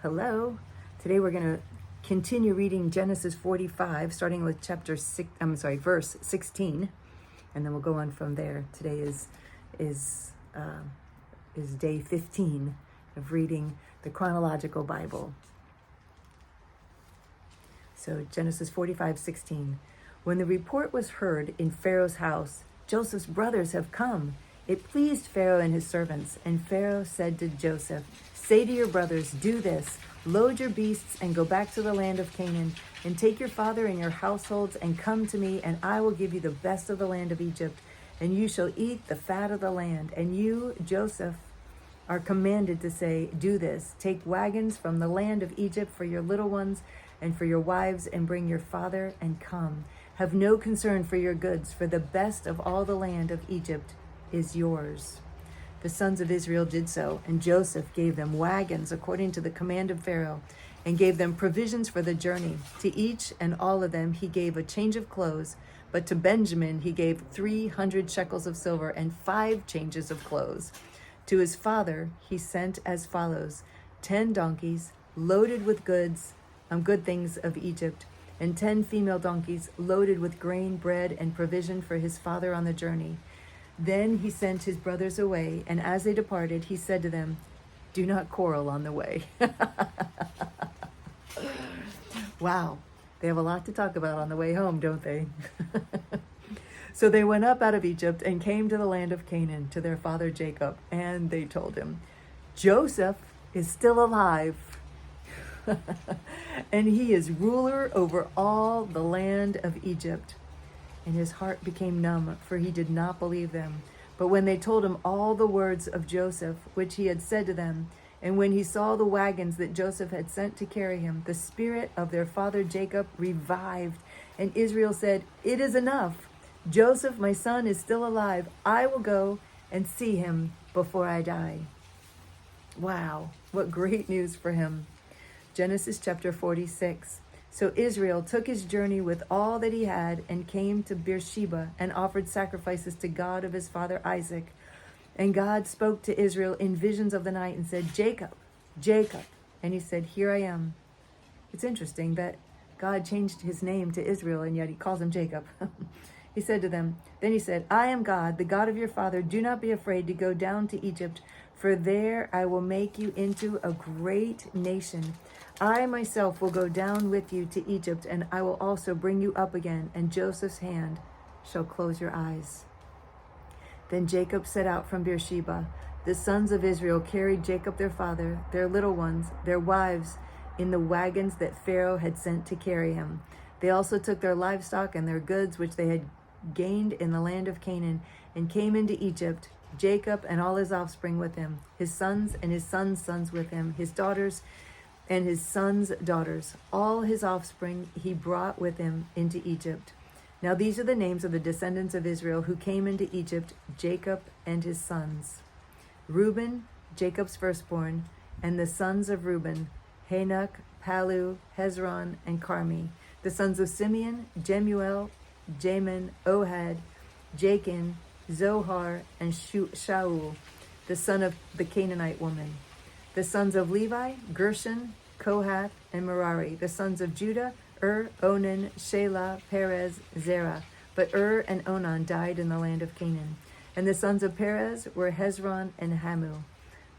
Hello. Today we're going to continue reading Genesis 45, starting with verse 16, and then we'll go on from there. Today is day 15 of reading the Chronological Bible. So Genesis 45:16. When the report was heard in Pharaoh's house, Joseph's brothers have come. It pleased Pharaoh and his servants, and Pharaoh said to Joseph, "Say to your brothers, do this, load your beasts and go back to the land of Canaan, and take your father and your households and come to me, and I will give you the best of the land of Egypt, and you shall eat the fat of the land. And you, Joseph, are commanded to say, do this, take wagons from the land of Egypt for your little ones and for your wives, and bring your father and come. Have no concern for your goods, for the best of all the land of Egypt is yours." The sons of Israel did so, and Joseph gave them wagons according to the command of Pharaoh, and gave them provisions for the journey. To each and all of them he gave a change of clothes, but to Benjamin he gave 300 shekels of silver and 5 changes of clothes. To his father he sent as follows: 10 donkeys loaded with good things of Egypt, and 10 female donkeys loaded with grain, bread, and provision for his father on the journey. Then he sent his brothers away, and as they departed, he said to them, "Do not quarrel on the way." Wow, they have a lot to talk about on the way home, don't they? So they went up out of Egypt and came to the land of Canaan, to their father Jacob, and they told him, "Joseph is still alive, and he is ruler over all the land of Egypt." And his heart became numb, for he did not believe them. But when they told him all the words of Joseph, which he had said to them, and when he saw the wagons that Joseph had sent to carry him, the spirit of their father Jacob revived. And Israel said, "It is enough. Joseph, my son, is still alive. I will go and see him before I die." Wow, what great news for him. Genesis chapter 46. So Israel took his journey with all that he had and came to Beersheba and offered sacrifices to God of his father Isaac. And God spoke to Israel in visions of the night and said, "Jacob, Jacob." And he said, "Here I am." It's interesting that God changed his name to Israel, and yet he calls him Jacob. He said to them, then he said, "I am God, the God of your father. Do not be afraid to go down to Egypt, for there I will make you into a great nation. I myself will go down with you to Egypt, and I will also bring you up again, and Joseph's hand shall close your eyes." Then Jacob set out from Beersheba. The sons of Israel carried Jacob their father, their little ones, their wives, in the wagons that Pharaoh had sent to carry him. They also took their livestock and their goods which they had gained in the land of Canaan, and came into Egypt, Jacob and all his offspring with him, his sons and his sons' sons with him, his daughters and his sons' daughters. All his offspring he brought with him into Egypt. Now these are the names of the descendants of Israel who came into Egypt, Jacob and his sons: Reuben, Jacob's firstborn, and the sons of Reuben, Hanok, Palu, Hezron, and Carmi. The sons of Simeon, Jemuel, Jamin, Ohad, Jachin, Zohar, and Shaul, the son of the Canaanite woman. The sons of Levi, Gershon, Kohath, and Merari. The sons of Judah, Onan, Shelah, Perez, Zerah. But and Onan died in the land of Canaan. And the sons of Perez were Hezron and Hamu.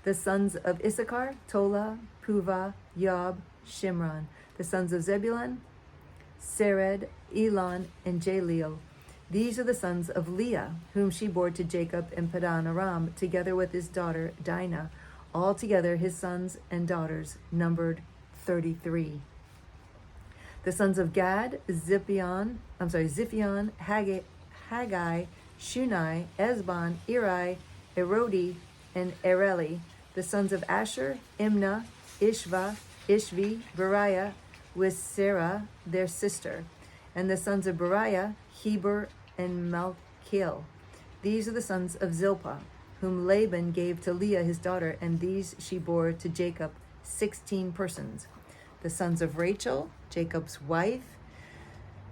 The sons of Issachar, Tola, Puvah, Yob, Shimron. The sons of Zebulun, Sered, Elon, and Jaleel. These are the sons of Leah, whom she bore to Jacob in Padan Aram, together with his daughter Dinah. Altogether his sons and daughters numbered 33. The sons of Gad, Ziphion, Haggai, Shunai, Ezbon, Eri, Erodi, and Ereli. The sons of Asher, Imnah, Ishvi, Beriah, with Sarah, their sister. And the sons of Beriah, Heber, and Malchiel. These are the sons of Zilpah, whom Laban gave to Leah his daughter, and these she bore to Jacob, 16 persons. The sons of Rachel, Jacob's wife,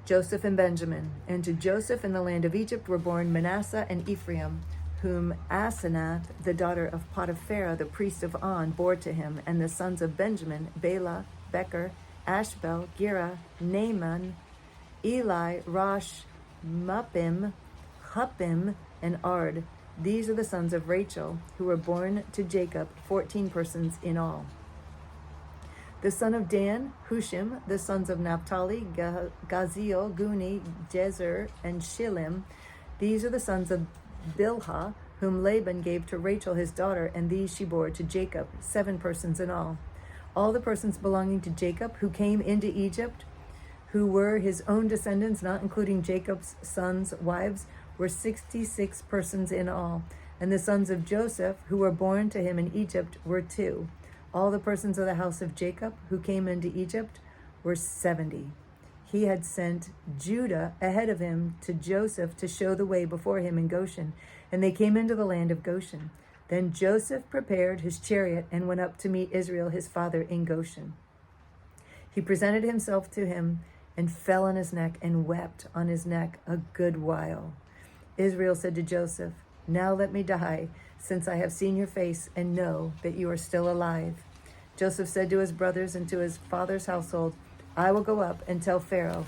Joseph and Benjamin. And to Joseph in the land of Egypt were born Manasseh and Ephraim. whom Asenath, the daughter of Potiphera, the priest of On, bore to him, and the sons of Benjamin, Bela, Becher, Ashbel, Gera, Naaman, Eli, Rosh, Muppim, Huppim, and Ard. These are the sons of Rachel, who were born to Jacob, 14 persons in all. The son of Dan, Hushim. The sons of Naphtali, Gaziel, Guni, Jezer, and Shillim. These are the sons of Bilhah, whom Laban gave to Rachel his daughter, and these she bore to Jacob, 7 persons in all. All the persons belonging to Jacob who came into Egypt, who were his own descendants, not including Jacob's sons' wives, were 66 persons in all. And the sons of Joseph, who were born to him in Egypt, were 2. All the persons of the house of Jacob who came into Egypt were 70. He had sent Judah ahead of him to Joseph to show the way before him in Goshen, and they came into the land of Goshen. Then Joseph prepared his chariot and went up to meet Israel his father in Goshen. He presented himself to him and fell on his neck and wept on his neck a good while. Israel said to Joseph, "Now let me die, since I have seen your face and know that you are still alive." Joseph said to his brothers and to his father's household, "I will go up and tell Pharaoh,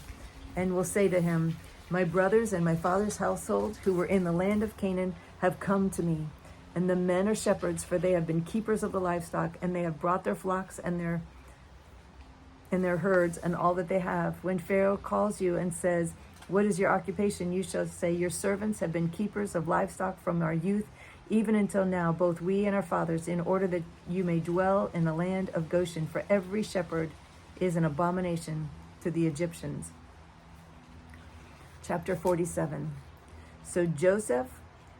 and will say to him, my brothers and my father's household, who were in the land of Canaan, have come to me. And the men are shepherds, for they have been keepers of the livestock, and they have brought their flocks and their herds and all that they have. When Pharaoh calls you and says, 'What is your occupation?' you shall say, 'Your servants have been keepers of livestock from our youth, even until now, both we and our fathers, in order that you may dwell in the land of Goshen. For every shepherd is an abomination to the Egyptians." Chapter 47. So Joseph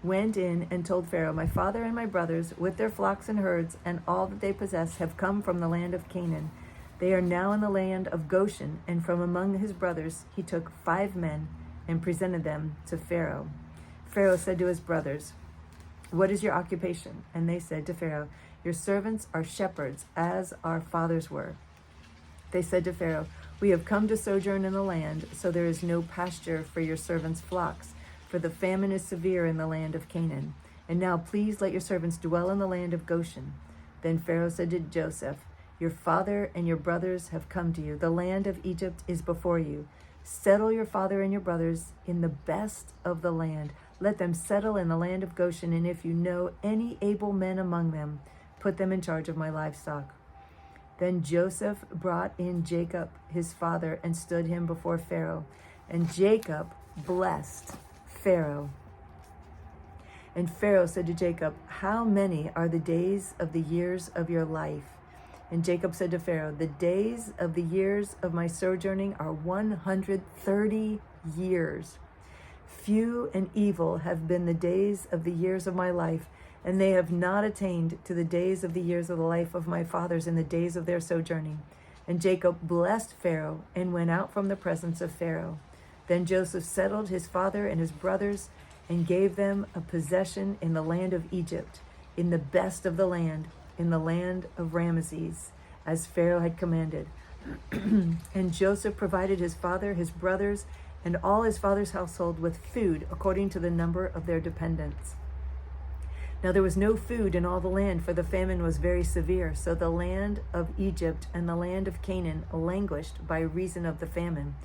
went in and told Pharaoh, "My father and my brothers, with their flocks and herds and all that they possess, have come from the land of Canaan. They are now in the land of Goshen." And from among his brothers he took 5 men and presented them to Pharaoh. Pharaoh said to his brothers, "What is your occupation?" And they said to Pharaoh, "Your servants are shepherds, as our fathers were." They said to Pharaoh, "We have come to sojourn in the land, so there is no pasture for your servants' flocks, for the famine is severe in the land of Canaan. And now please let your servants dwell in the land of Goshen." Then Pharaoh said to Joseph, "Your father and your brothers have come to you. The land of Egypt is before you. Settle your father and your brothers in the best of the land. Let them settle in the land of Goshen, and if you know any able men among them, put them in charge of my livestock." Then Joseph brought in Jacob his father and stood him before Pharaoh. And Jacob blessed Pharaoh. And Pharaoh said to Jacob, "How many are the days of the years of your life?" And Jacob said to Pharaoh, "The days of the years of my sojourning are 130 years. Few and evil have been the days of the years of my life, and they have not attained to the days of the years of the life of my fathers in the days of their sojourning." And Jacob blessed Pharaoh and went out from the presence of Pharaoh. Then Joseph settled his father and his brothers and gave them a possession in the land of Egypt, in the best of the land, in the land of Ramesses, as Pharaoh had commanded. And Joseph provided his father, his brothers, and all his father's household with food according to the number of their dependents. Now there was no food in all the land, for the famine was very severe. So the land of Egypt and the land of Canaan languished by reason of the famine.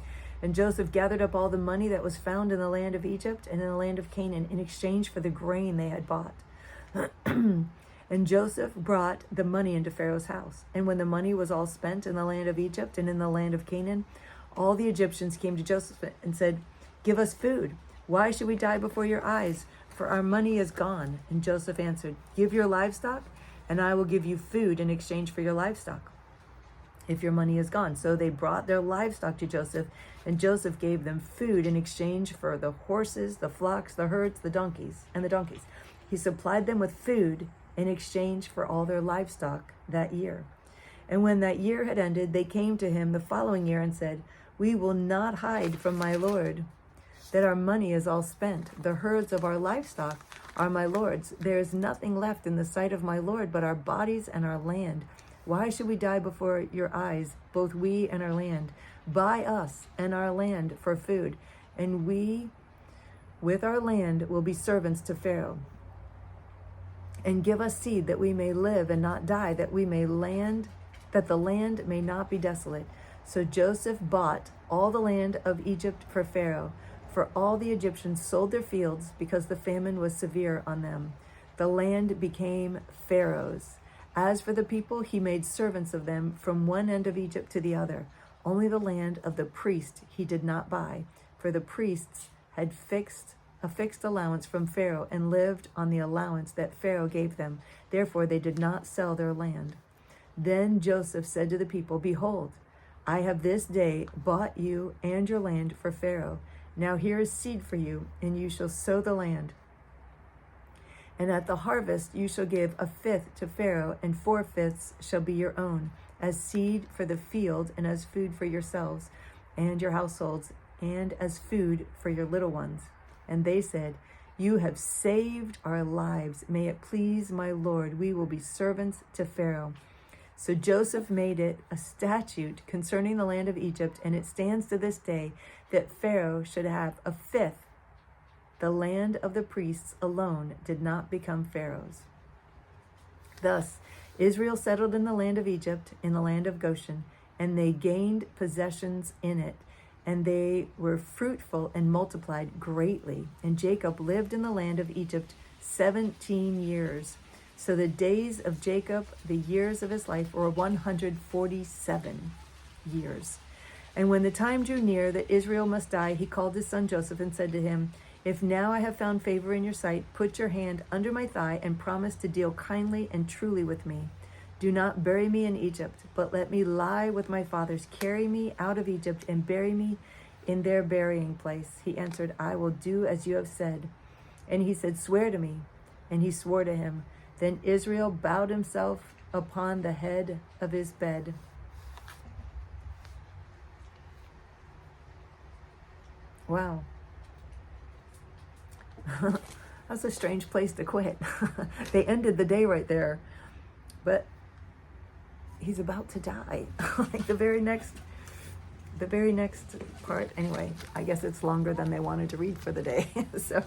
And Joseph gathered up all the money that was found in the land of Egypt and in the land of Canaan in exchange for the grain they had bought. And Joseph brought the money into Pharaoh's house. And when the money was all spent in the land of Egypt and in the land of Canaan, all the Egyptians came to Joseph and said, "Give us food. Why should we die before your eyes? For our money is gone." And Joseph answered, "Give your livestock, and I will give you food in exchange for your livestock, if your money is gone." So they brought their livestock to Joseph, and Joseph gave them food in exchange for the horses, the flocks, the herds, the donkeys. He supplied them with food in exchange for all their livestock that year. And when that year had ended, they came to him the following year and said, "We will not hide from my lord that our money is all spent. The herds of our livestock are my lord's. There is nothing left in the sight of my lord but our bodies and our land. Why should we die before your eyes, both we and our land? Buy us and our land for food, and we with our land will be servants to Pharaoh." and give us seed that we may live and not die, that the land may not be desolate. So Joseph bought all the land of Egypt for Pharaoh, for all the Egyptians sold their fields because the famine was severe on them. The land became Pharaoh's. As for the people, he made servants of them from one end of Egypt to the other. Only the land of the priest he did not buy, for the priests had a fixed allowance from Pharaoh and lived on the allowance that Pharaoh gave them. Therefore they did not sell their land. Then Joseph said to the people, "Behold, I have this day bought you and your land for Pharaoh. Now here is seed for you, and you shall sow the land. And at the harvest you shall give a fifth to Pharaoh, and 4/5 shall be your own, as seed for the field, and as food for yourselves and your households, and as food for your little ones." And they said, "You have saved our lives. May it please my Lord, we will be servants to Pharaoh." So Joseph made it a statute concerning the land of Egypt, and it stands to this day, that Pharaoh should have a fifth. The land of the priests alone did not become Pharaoh's. Thus Israel settled in the land of Egypt, in the land of Goshen, and they gained possessions in it, and they were fruitful and multiplied greatly. And Jacob lived in the land of Egypt 17 years. So the days of Jacob, the years of his life, were 147 years. And when the time drew near that Israel must die, he called his son Joseph and said to him, "If now I have found favor in your sight, put your hand under my thigh and promise to deal kindly and truly with me. Do not bury me in Egypt, but let me lie with my fathers. Carry me out of Egypt and bury me in their burying place." He answered, "I will do as you have said." And he said, "Swear to me." And he swore to him. Then Israel bowed himself upon the head of his bed. Wow. That's a strange place to quit. They ended the day right there. But he's about to die. Like the very next part. Anyway, I guess it's longer than they wanted to read for the day. So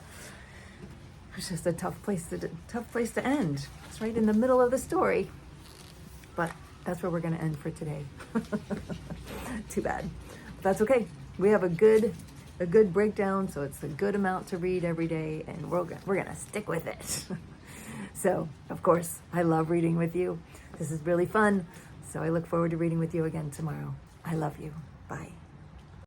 it's just a tough place to end. It's right in the middle of the story. But that's where we're going to end for today. Too bad. But that's okay. We have a good breakdown, so it's a good amount to read every day, and we're gonna stick with it. So, of course, I love reading with you. This is really fun. So I look forward to reading with you again tomorrow. I love you. Bye.